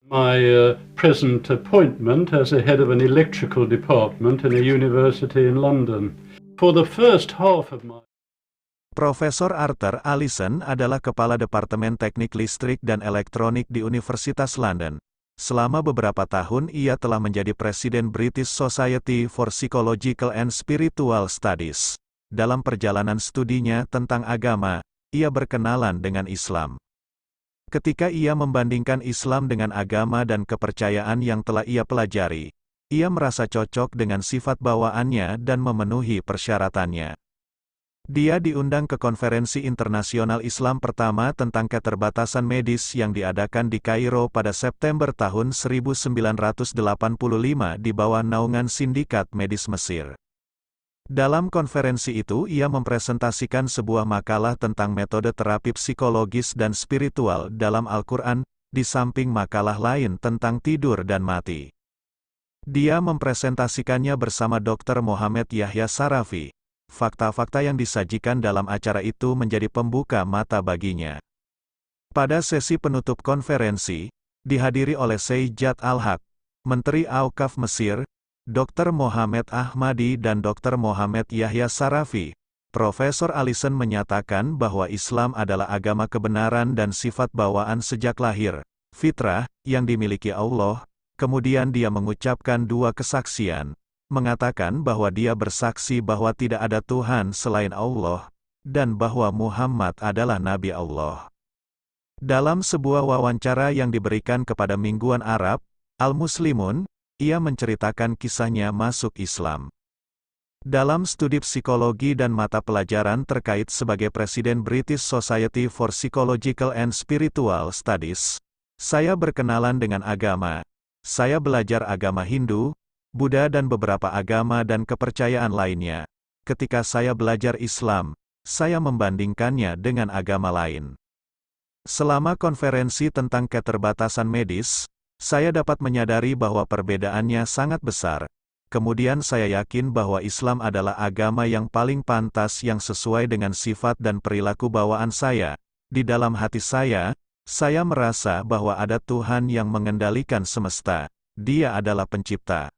My present appointment as a head of an electrical department in a university in London. For the first half of my Profesor Arthur Allison adalah Kepala Departemen Teknik Listrik dan Elektronik di Universitas London. Selama beberapa tahun ia telah menjadi Presiden British Society for Psychological and Spiritual Studies. Dalam perjalanan studinya tentang agama, ia berkenalan dengan Islam. Ketika ia membandingkan Islam dengan agama dan kepercayaan yang telah ia pelajari, ia merasa cocok dengan sifat bawaannya dan memenuhi persyaratannya. Dia diundang ke konferensi internasional Islam pertama tentang keterbatasan medis yang diadakan di Kairo pada September tahun 1985 di bawah naungan Sindikat Medis Mesir. Dalam konferensi itu ia mempresentasikan sebuah makalah tentang metode terapi psikologis dan spiritual dalam Al-Quran, di samping makalah lain tentang tidur dan mati. Dia mempresentasikannya bersama Dr. Mohamed Yahya Sarafi. Fakta-fakta yang disajikan dalam acara itu menjadi pembuka mata baginya. Pada sesi penutup konferensi, dihadiri oleh Syed Al-Haq, Menteri Auqaf Mesir, Dr. Mohamed Ahmadi dan Dr. Mohamed Yahya Sarafi. Profesor Allison menyatakan bahwa Islam adalah agama kebenaran dan sifat bawaan sejak lahir, fitrah, yang dimiliki Allah. Kemudian dia mengucapkan dua kesaksian, mengatakan bahwa dia bersaksi bahwa tidak ada Tuhan selain Allah, dan bahwa Muhammad adalah Nabi Allah. Dalam sebuah wawancara yang diberikan kepada Mingguan Arab, Al-Muslimun, ia menceritakan kisahnya masuk Islam. Dalam studi psikologi dan mata pelajaran terkait sebagai Presiden British Society for Psychological and Spiritual Studies, saya berkenalan dengan agama. Saya belajar agama Hindu, Buddha dan beberapa agama dan kepercayaan lainnya. Ketika saya belajar Islam, saya membandingkannya dengan agama lain. Selama konferensi tentang keterbatasan medis, saya dapat menyadari bahwa perbedaannya sangat besar. Kemudian saya yakin bahwa Islam adalah agama yang paling pantas yang sesuai dengan sifat dan perilaku bawaan saya. Di dalam hati saya merasa bahwa ada Tuhan yang mengendalikan semesta. Dia adalah pencipta.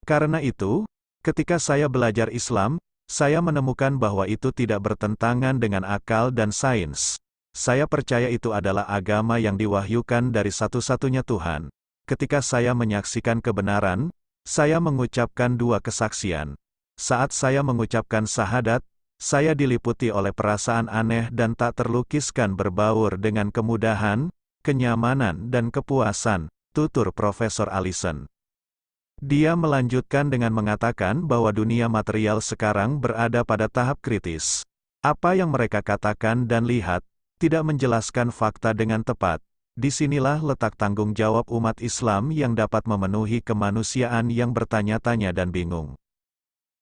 Karena itu, ketika saya belajar Islam, saya menemukan bahwa itu tidak bertentangan dengan akal dan sains. Saya percaya itu adalah agama yang diwahyukan dari satu-satunya Tuhan. Ketika saya menyaksikan kebenaran, saya mengucapkan dua kesaksian. Saat saya mengucapkan syahadat, saya diliputi oleh perasaan aneh dan tak terlukiskan berbaur dengan kemudahan, kenyamanan dan kepuasan, tutur Profesor Allison. Dia melanjutkan dengan mengatakan bahwa dunia material sekarang berada pada tahap kritis. Apa yang mereka katakan dan lihat, tidak menjelaskan fakta dengan tepat. Disinilah letak tanggung jawab umat Islam yang dapat memenuhi kemanusiaan yang bertanya-tanya dan bingung.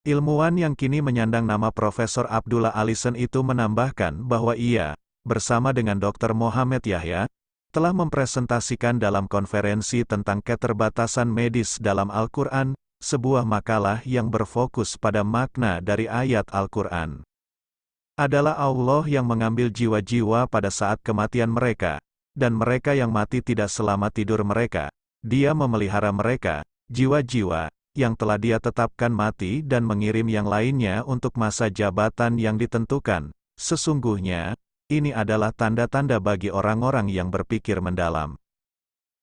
Ilmuwan yang kini menyandang nama Profesor Abdullah Allison itu menambahkan bahwa ia, bersama dengan Dr. Mohamed Yahya, telah mempresentasikan dalam konferensi tentang keterbatasan medis dalam Al-Quran, sebuah makalah yang berfokus pada makna dari ayat Al-Quran. Adalah Allah yang mengambil jiwa-jiwa pada saat kematian mereka, dan mereka yang mati tidak selama tidur mereka. Dia memelihara mereka, jiwa-jiwa, yang telah dia tetapkan mati dan mengirim yang lainnya untuk masa jabatan yang ditentukan. Sesungguhnya, ini adalah tanda-tanda bagi orang-orang yang berpikir mendalam.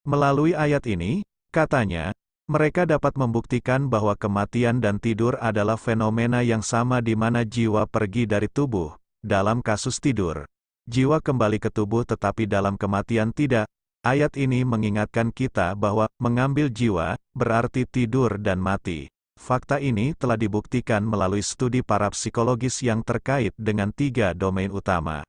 Melalui ayat ini, katanya, mereka dapat membuktikan bahwa kematian dan tidur adalah fenomena yang sama di mana jiwa pergi dari tubuh. Dalam kasus tidur, jiwa kembali ke tubuh tetapi dalam kematian tidak. Ayat ini mengingatkan kita bahwa mengambil jiwa berarti tidur dan mati. Fakta ini telah dibuktikan melalui studi para psikologis yang terkait dengan tiga domain utama.